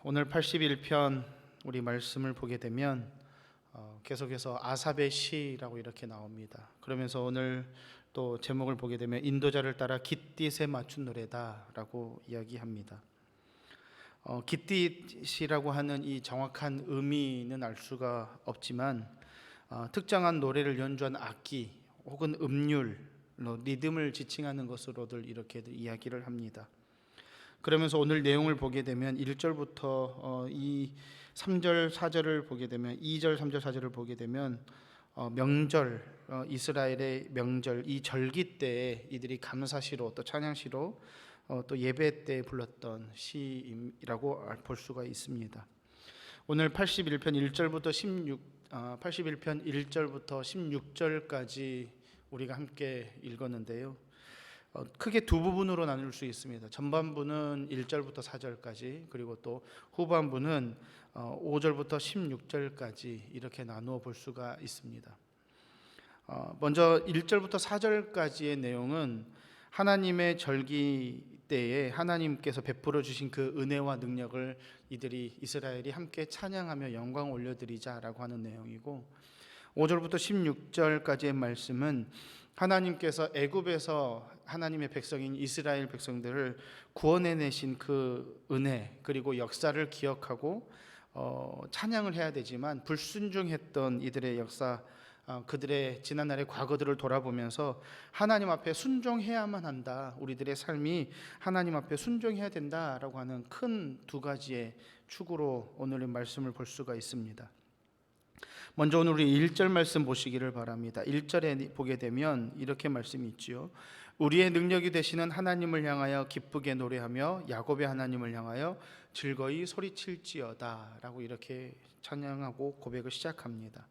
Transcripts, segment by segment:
오늘 81편 우리 말씀을 보게 되면 계속해서 아삽의 시라고 이렇게 나옵니다. 그러면서 오늘 또 제목을 보게 되면 인도자를 따라 깃딧에 맞춘 노래다라고 이야기합니다. 깃딧이라고 하는 이 정확한 의미는 알 수가 없지만 특정한 노래를 연주한 악기 혹은 음률, 리듬을 지칭하는 것으로들 이렇게 이야기를 합니다. 그러면서 오늘 내용을 보게 되면 1절부터 이 3절 4절을 보게 되면 2절 3절 4절을 보게 되면 명절, 이스라엘의 명절, 이 절기 때에 이들이 감사시로 또 찬양시로 또 예배 때 불렀던 시이라고 볼 수가 있습니다. 오늘 81편 1절부터 16절까지 우리가 함께 읽었는데요. 크게 두 부분으로 나눌 수 있습니다. 전반부는 1절부터 4절까지, 그리고 또 후반부는 5절부터 16절까지 이렇게 나누어 볼 수가 있습니다. 먼저 1절부터 4절까지의 내용은 하나님의 절기 때에 하나님께서 베풀어 주신 그 은혜와 능력을 이스라엘이 함께 찬양하며 영광 올려드리자라고 하는 내용이고, 5절부터 16절까지의 말씀은 하나님께서 애굽에서 하나님의 백성인 이스라엘 백성들을 구원해내신 그 은혜 그리고 역사를 기억하고 찬양을 해야 되지만 불순종했던 이들의 역사, 그들의 지난날의 과거들을 돌아보면서 하나님 앞에 순종해야만 한다, 우리들의 삶이 하나님 앞에 순종해야 된다라고 하는 큰 두 가지의 축으로 오늘의 말씀을 볼 수가 있습니다. 먼저 오늘 우리 1절 말씀 보시기를 바랍니다. 1절에 보게 되면 이렇게 말씀이 있지요. 우리의 능력이 되시는 하나님을 향하여 기쁘게 노래하며 야곱의 하나님을 향하여 즐거이 소리칠지어다 라고 이렇게 찬양하고 고백을 시작합니다.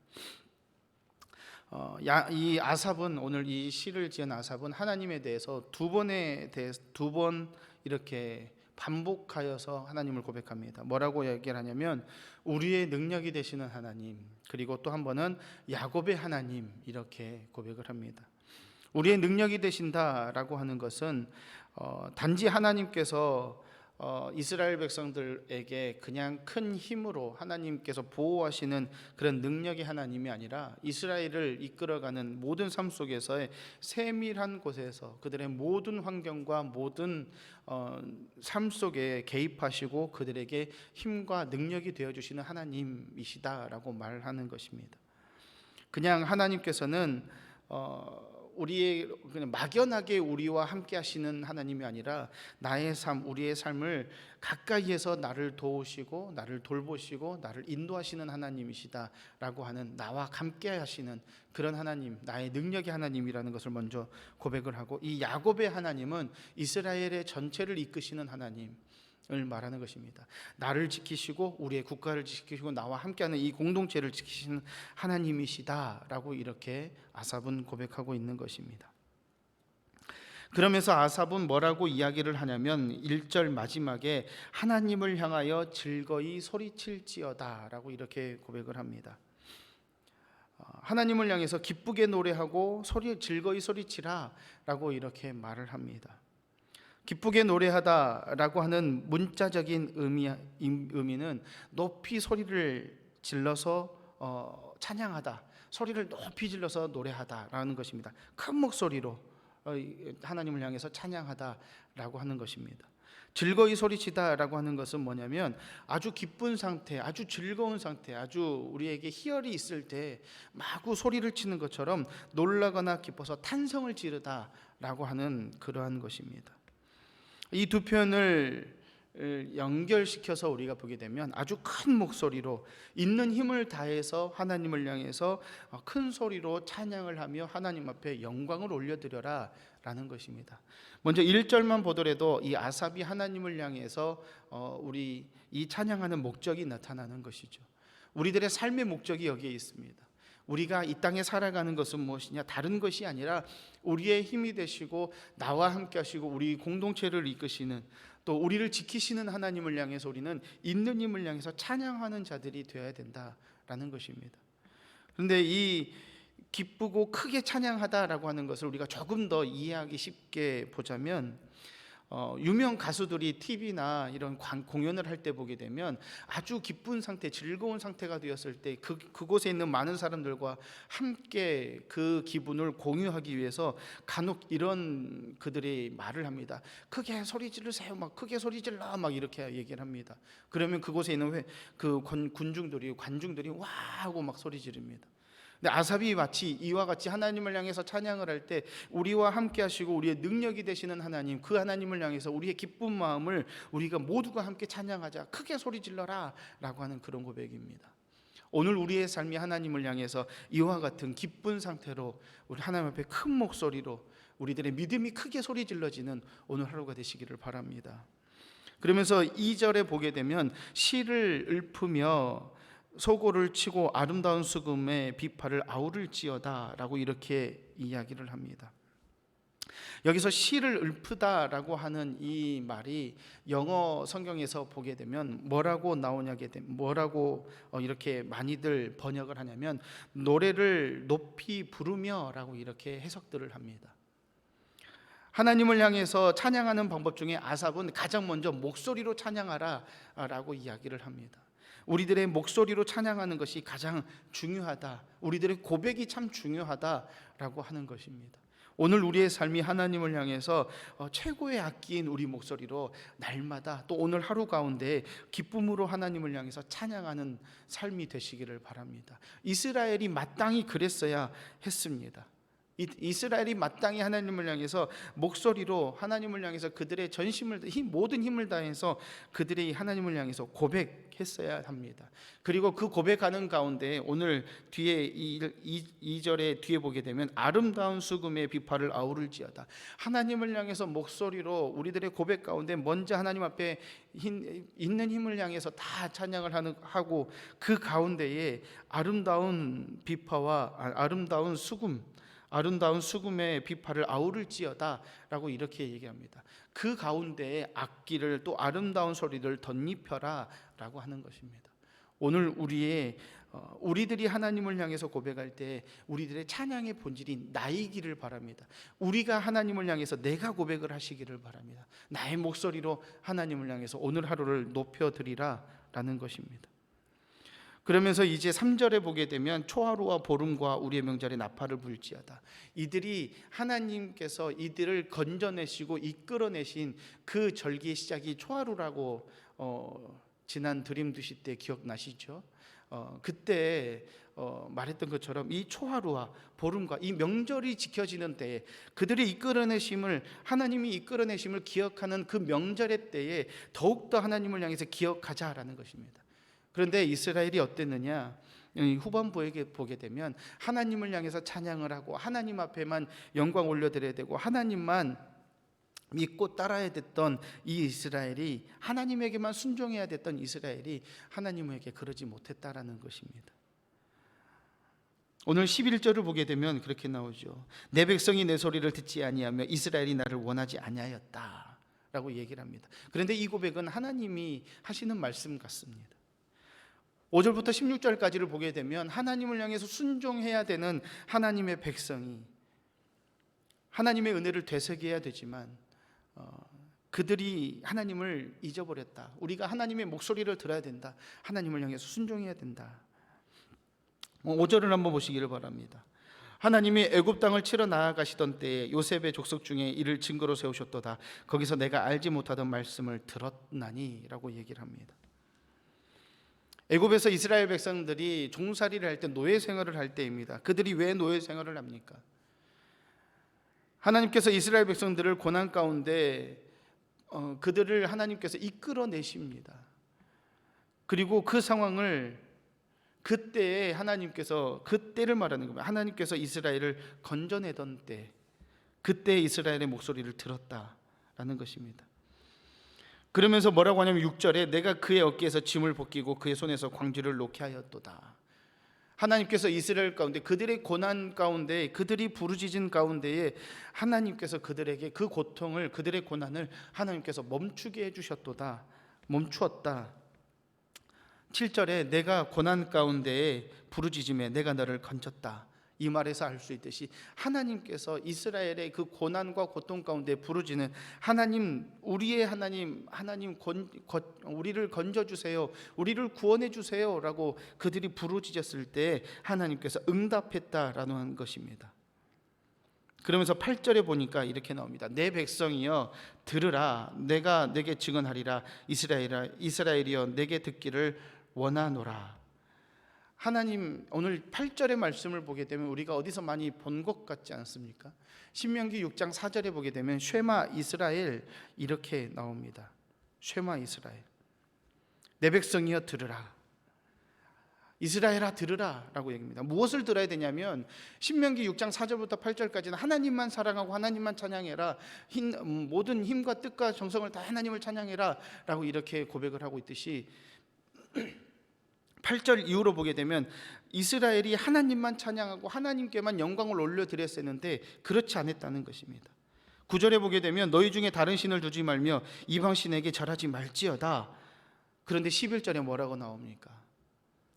이 아삽은, 오늘 이 시를 지은 아삽은 하나님에 대해서 두 번 이렇게 반복하여서 하나님을 고백합니다. 뭐라고 얘기를 하냐면 우리의 능력이 되시는 하나님, 그리고 또 한 번은 야곱의 하나님, 이렇게 고백을 합니다. 우리의 능력이 되신다라고 하는 것은 단지 하나님께서 이스라엘 백성들에게 그냥 큰 힘으로 하나님께서 보호하시는 그런 능력의 하나님이 아니라 이스라엘을 이끌어가는 모든 삶 속에서의 세밀한 곳에서 그들의 모든 환경과 모든 삶 속에 개입하시고 그들에게 힘과 능력이 되어주시는 하나님이시다라고 말하는 것입니다. 그냥 하나님께서는 그냥 막연하게 우리와 함께 하시는 하나님이 아니라 나의 삶, 우리의 삶을 가까이에서 나를 도우시고 나를 돌보시고 나를 인도하시는 하나님이시다라고 하는, 나와 함께 하시는 그런 하나님, 나의 능력의 하나님이라는 것을 먼저 고백을 하고, 이 야곱의 하나님은 이스라엘의 전체를 이끄시는 하나님 을 말하는 것입니다. 나를 지키시고 우리의 국가를 지키시고 나와 함께하는 이 공동체를 지키시는 하나님이시다라고 이렇게 아삽은 고백하고 있는 것입니다. 그러면서 아삽은 뭐라고 이야기를 하냐면 1절 마지막에 하나님을 향하여 즐거이 소리칠지어다라고 이렇게 고백을 합니다. 하나님을 향해서 기쁘게 노래하고 즐거이 소리치라라고 이렇게 말을 합니다. 기쁘게 노래하다라고 하는 문자적인 의미는 높이 소리를 질러서 찬양하다, 소리를 높이 질러서 노래하다라는 것입니다. 큰 목소리로 하나님을 향해서 찬양하다라고 하는 것입니다. 즐거이 소리치다라고 하는 것은 뭐냐면 아주 기쁜 상태, 아주 즐거운 상태, 아주 우리에게 희열이 있을 때 마구 소리를 치는 것처럼 놀라거나 기뻐서 탄성을 지르다라고 하는 그러한 것입니다. 이 두 편을 연결시켜서 우리가 보게 되면 아주 큰 목소리로 있는 힘을 다해서 하나님을 향해서 큰 소리로 찬양을 하며 하나님 앞에 영광을 올려드려라 라는 것입니다. 먼저 1절만 보더라도 이 아삽이 하나님을 향해서 우리 이 찬양하는 목적이 나타나는 것이죠. 우리들의 삶의 목적이 여기에 있습니다. 우리가 이 땅에 살아가는 것은 무엇이냐? 다른 것이 아니라 우리의 힘이 되시고 나와 함께 하시고 우리 공동체를 이끄시는, 또 우리를 지키시는 하나님을 향해서 우리는 있는 힘을 향해서 찬양하는 자들이 되어야 된다라는 것입니다. 그런데 이 기쁘고 크게 찬양하다라고 하는 것을 우리가 조금 더 이해하기 쉽게 보자면 유명 가수들이 TV나 이런 공연을 할 때 보게 되면 아주 기쁜 상태, 즐거운 상태가 되었을 때 그곳에 있는 많은 사람들과 함께 그 기분을 공유하기 위해서 간혹 이런 그들이 말을 합니다. 크게 소리 지르세요. 막 크게 소리 질러 막 이렇게 얘기를 합니다. 그러면 그곳에 있는 관중들이 와 하고 막 소리 지릅니다. 근데 아삽이 마치 이와 같이 하나님을 향해서 찬양을 할 때 우리와 함께 하시고 우리의 능력이 되시는 하나님, 그 하나님을 향해서 우리의 기쁜 마음을 우리가 모두가 함께 찬양하자, 크게 소리 질러라 라고 하는 그런 고백입니다. 오늘 우리의 삶이 하나님을 향해서 이와 같은 기쁜 상태로 우리 하나님 앞에 큰 목소리로 우리들의 믿음이 크게 소리 질러지는 오늘 하루가 되시기를 바랍니다. 그러면서 2절에 보게 되면 실을 읊으며 소고를 치고 아름다운 수금의 비파를 아우를지어다 라고 이렇게 이야기를 합니다. 여기서 실을 읊으다라고 하는 이 말이 영어 성경에서 보게 되면 뭐라고 이렇게 많이들 번역을 하냐면 노래를 높이 부르며라고 이렇게 해석들을 합니다. 하나님을 향해서 찬양하는 방법 중에 아삽은 가장 먼저 목소리로 찬양하라라고 이야기를 합니다. 우리들의 목소리로 찬양하는 것이 가장 중요하다. 우리들의 고백이 참 중요하다라고 하는 것입니다. 오늘 우리의 삶이 하나님을 향해서 최고의 악기인 우리 목소리로 날마다 또 오늘 하루 가운데 기쁨으로 하나님을 향해서 찬양하는 삶이 되시기를 바랍니다. 이스라엘이 마땅히 그랬어야 했습니다. 이스라엘이 마땅히 하나님을 향해서 목소리로 하나님을 향해서 그들의 모든 힘을 다해서 그들이 하나님을 향해서 고백했어야 합니다. 그리고 그 고백하는 가운데 오늘 뒤에 2절에 뒤에 보게 되면 아름다운 수금의 비파를 아우를지어다. 하나님을 향해서 목소리로 우리들의 고백 가운데 먼저 하나님 앞에 있는 힘을 향해서 다 찬양을 하고 그 가운데에 아름다운 비파와 아름다운 수금의 비파를 아우를지어다 라고 이렇게 얘기합니다. 그 가운데에 악기를 또 아름다운 소리를 덧입혀라 라고 하는 것입니다. 오늘 우리들이 하나님을 향해서 고백할 때 우리들의 찬양의 본질이 나이기를 바랍니다. 우리가 하나님을 향해서 내가 고백을 하시기를 바랍니다. 나의 목소리로 하나님을 향해서 오늘 하루를 높여드리라 라는 것입니다. 그러면서 이제 3절에 보게 되면 초하루와 보름과 우리의 명절에 나팔을 불지어다. 이들이 하나님께서 이들을 건져내시고 이끌어내신 그 절기의 시작이 초하루라고 지난 드림 두시 때 기억나시죠? 그때 말했던 것처럼 이 초하루와 보름과 이 명절이 지켜지는 때에 그들의 하나님이 이끌어내심을 기억하는 그 명절의 때에 더욱더 하나님을 향해서 기억하자라는 것입니다. 그런데 이스라엘이 어땠느냐? 후반부에 보게 되면 하나님을 향해서 찬양을 하고 하나님 앞에만 영광 올려드려야 되고 하나님만 믿고 따라야 됐던 이 이스라엘이, 하나님에게만 순종해야 됐던 이스라엘이 하나님에게 그러지 못했다라는 것입니다. 오늘 11절을 보게 되면 그렇게 나오죠. 내 백성이 내 소리를 듣지 아니하며 이스라엘이 나를 원하지 아니하였다 라고 얘기를 합니다. 그런데 이 고백은 하나님이 하시는 말씀 같습니다. 5절부터 16절까지를 보게 되면 하나님을 향해서 순종해야 되는 하나님의 백성이 하나님의 은혜를 되새겨야 되지만 그들이 하나님을 잊어버렸다. 우리가 하나님의 목소리를 들어야 된다. 하나님을 향해서 순종해야 된다. 5절을 한번 보시기를 바랍니다. 하나님이 애굽 땅을 치러 나아가시던 때에 요셉의 족속 중에 이를 증거로 세우셨도다. 거기서 내가 알지 못하던 말씀을 들었나니 라고 얘기를 합니다. 애굽에서 이스라엘 백성들이 종살이를 할 때, 노예 생활을 할 때입니다. 그들이 왜 노예 생활을 합니까? 하나님께서 이스라엘 백성들을 고난 가운데 그들을 하나님께서 이끌어내십니다. 그리고 그 상황을 그때에 하나님께서, 그때를 말하는 겁니다. 하나님께서 이스라엘을 건져내던 때, 그때 이스라엘의 목소리를 들었다라는 것입니다. 그러면서 뭐라고 하냐면 6절에 내가 그의 어깨에서 짐을 벗기고 그의 손에서 광주를 놓게 하였도다. 하나님께서 이스라엘 가운데, 그들의 고난 가운데, 그들이 부르짖은 가운데에 하나님께서 그들에게 그 고통을, 그들의 고난을 하나님께서 멈추게 해주셨도다. 멈추었다. 7절에 내가 고난 가운데에 부르짖음에 내가 너를 건졌다. 이 말에서 알 수 있듯이 하나님께서 이스라엘의 그 고난과 고통 가운데 부르짖는 하나님, 우리의 하나님, 우리를 건져주세요, 우리를 구원해주세요 라고 그들이 부르짖었을 때 하나님께서 응답했다라는 것입니다. 그러면서 8절에 보니까 이렇게 나옵니다. 내 백성이여 들으라, 내가 내게 증언하리라. 이스라엘이여 내게 듣기를 원하노라. 하나님, 오늘 8절의 말씀을 보게 되면 우리가 어디서 많이 본 것 같지 않습니까? 신명기 6장 4절에 보게 되면 쉐마 이스라엘 이렇게 나옵니다. 쉐마 이스라엘, 내 백성이여 들으라, 이스라엘아 들으라 라고 얘기합니다. 무엇을 들어야 되냐면 신명기 6장 4절부터 8절까지는 하나님만 사랑하고 하나님만 찬양해라, 모든 힘과 뜻과 정성을 다 하나님을 찬양해라 라고 이렇게 고백을 하고 있듯이 8절 이후로 보게 되면 이스라엘이 하나님만 찬양하고 하나님께만 영광을 올려드렸었는데 그렇지 않았다는 것입니다. 9절에 보게 되면 너희 중에 다른 신을 두지 말며 이방신에게 절하지 말지어다. 그런데 11절에 뭐라고 나옵니까?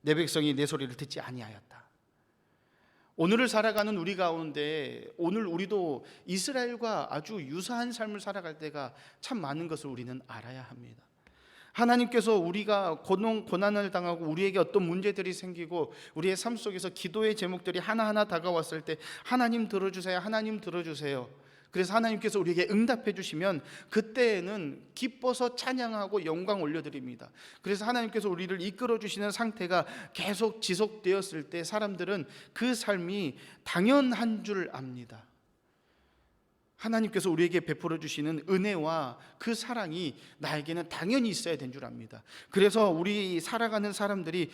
내 백성이 내 소리를 듣지 아니하였다. 오늘을 살아가는 우리 가운데 오늘 우리도 이스라엘과 아주 유사한 삶을 살아갈 때가 참 많은 것을 우리는 알아야 합니다. 하나님께서 우리가 고난을 당하고 우리에게 어떤 문제들이 생기고 우리의 삶 속에서 기도의 제목들이 하나하나 다가왔을 때 하나님 들어주세요, 하나님 들어주세요. 그래서 하나님께서 우리에게 응답해 주시면 그때에는 기뻐서 찬양하고 영광 올려드립니다. 그래서 하나님께서 우리를 이끌어 주시는 상태가 계속 지속되었을 때 사람들은 그 삶이 당연한 줄 압니다. 하나님께서 우리에게 베풀어 주시는 은혜와 그 사랑이 나에게는 당연히 있어야 된 줄 압니다. 그래서 우리 살아가는 사람들이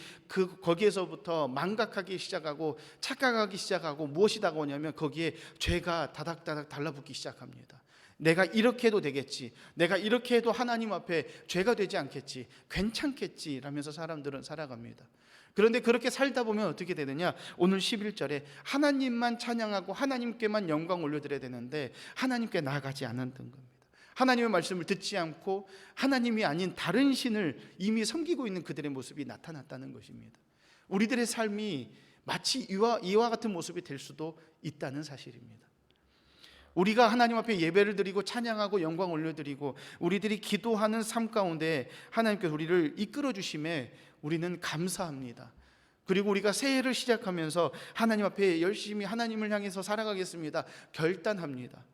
거기에서부터 망각하기 시작하고 착각하기 시작하고 무엇이 다가오냐면 거기에 죄가 다닥다닥 달라붙기 시작합니다. 내가 이렇게 해도 되겠지, 내가 이렇게 해도 하나님 앞에 죄가 되지 않겠지, 괜찮겠지 라면서 사람들은 살아갑니다. 그런데 그렇게 살다 보면 어떻게 되느냐? 오늘 11절에 하나님만 찬양하고 하나님께만 영광 올려드려야 되는데 하나님께 나아가지 않았던 겁니다. 하나님의 말씀을 듣지 않고 하나님이 아닌 다른 신을 이미 섬기고 있는 그들의 모습이 나타났다는 것입니다. 우리들의 삶이 마치 이와 같은 모습이 될 수도 있다는 사실입니다. 우리가 하나님 앞에 예배를 드리고 찬양하고 영광 올려드리고 우리들이 기도하는 삶 가운데 하나님께서 우리를 이끌어 주심에 우리는 감사합니다. 그리고 우리가 새해를 시작하면서 하나님 앞에 열심히 하나님을 향해서 살아가겠습니다 결단합니다.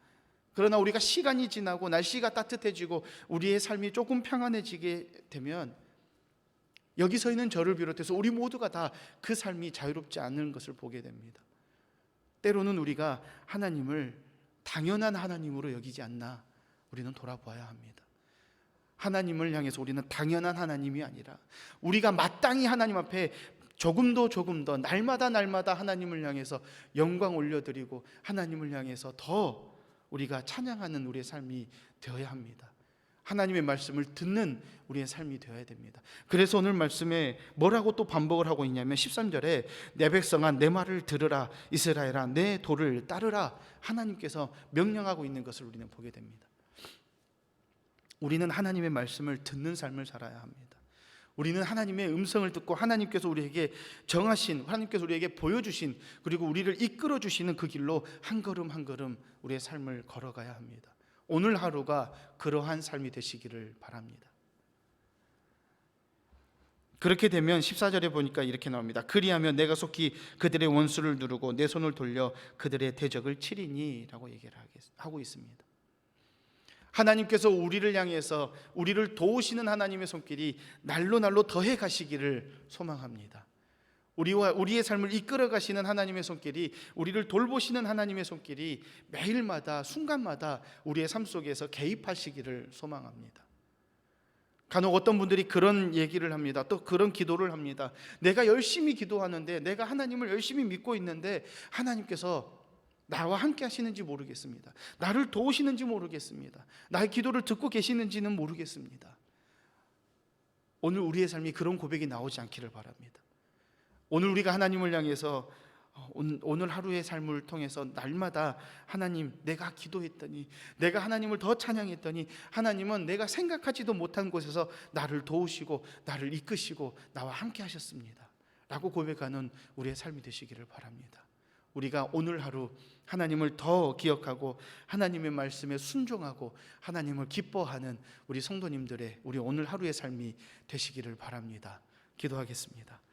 그러나 우리가 시간이 지나고 날씨가 따뜻해지고 우리의 삶이 조금 평안해지게 되면 여기서 있는 저를 비롯해서 우리 모두가 다 그 삶이 자유롭지 않은 것을 보게 됩니다. 때로는 우리가 하나님을 당연한 하나님으로 여기지 않나 우리는 돌아보아야 합니다. 하나님을 향해서 우리는 당연한 하나님이 아니라 우리가 마땅히 하나님 앞에 조금 더 날마다 하나님을 향해서 영광 올려드리고 하나님을 향해서 더 우리가 찬양하는 우리의 삶이 되어야 합니다. 하나님의 말씀을 듣는 우리의 삶이 되어야 됩니다. 그래서 오늘 말씀에 뭐라고 또 반복을 하고 있냐면 13절에 내 백성아 내 말을 들으라, 이스라엘아 내 도를 따르라, 하나님께서 명령하고 있는 것을 우리는 보게 됩니다. 우리는 하나님의 말씀을 듣는 삶을 살아야 합니다. 우리는 하나님의 음성을 듣고 하나님께서 우리에게 정하신, 하나님께서 우리에게 보여주신, 그리고 우리를 이끌어 주시는 그 길로 한 걸음 한 걸음 우리의 삶을 걸어가야 합니다. 오늘 하루가 그러한 삶이 되시기를 바랍니다. 그렇게 되면 14절에 보니까 이렇게 나옵니다. 그리하면 내가 속히 그들의 원수를 누르고 내 손을 돌려 그들의 대적을 치리니 라고 얘기를 하고 있습니다. 하나님께서 우리를 향해서 우리를 도우시는 하나님의 손길이 날로 더해 가시기를 소망합니다. 우리의 삶을 이끌어 가시는 하나님의 손길이, 우리를 돌보시는 하나님의 손길이 매일마다 순간마다 우리의 삶 속에서 개입하시기를 소망합니다. 간혹 어떤 분들이 그런 얘기를 합니다. 또 그런 기도를 합니다. 내가 열심히 기도하는데, 내가 하나님을 열심히 믿고 있는데 하나님께서 나와 함께 하시는지 모르겠습니다. 나를 도우시는지 모르겠습니다. 나의 기도를 듣고 계시는지는 모르겠습니다. 오늘 우리의 삶이 그런 고백이 나오지 않기를 바랍니다. 오늘 우리가 하나님을 향해서 오늘 하루의 삶을 통해서 날마다 하나님, 내가 기도했더니, 내가 하나님을 더 찬양했더니 하나님은 내가 생각하지도 못한 곳에서 나를 도우시고 나를 이끄시고 나와 함께 하셨습니다 라고 고백하는 우리의 삶이 되시기를 바랍니다. 우리가 오늘 하루 하나님을 더 기억하고 하나님의 말씀에 순종하고 하나님을 기뻐하는 우리 성도님들의 우리 오늘 하루의 삶이 되시기를 바랍니다. 기도하겠습니다.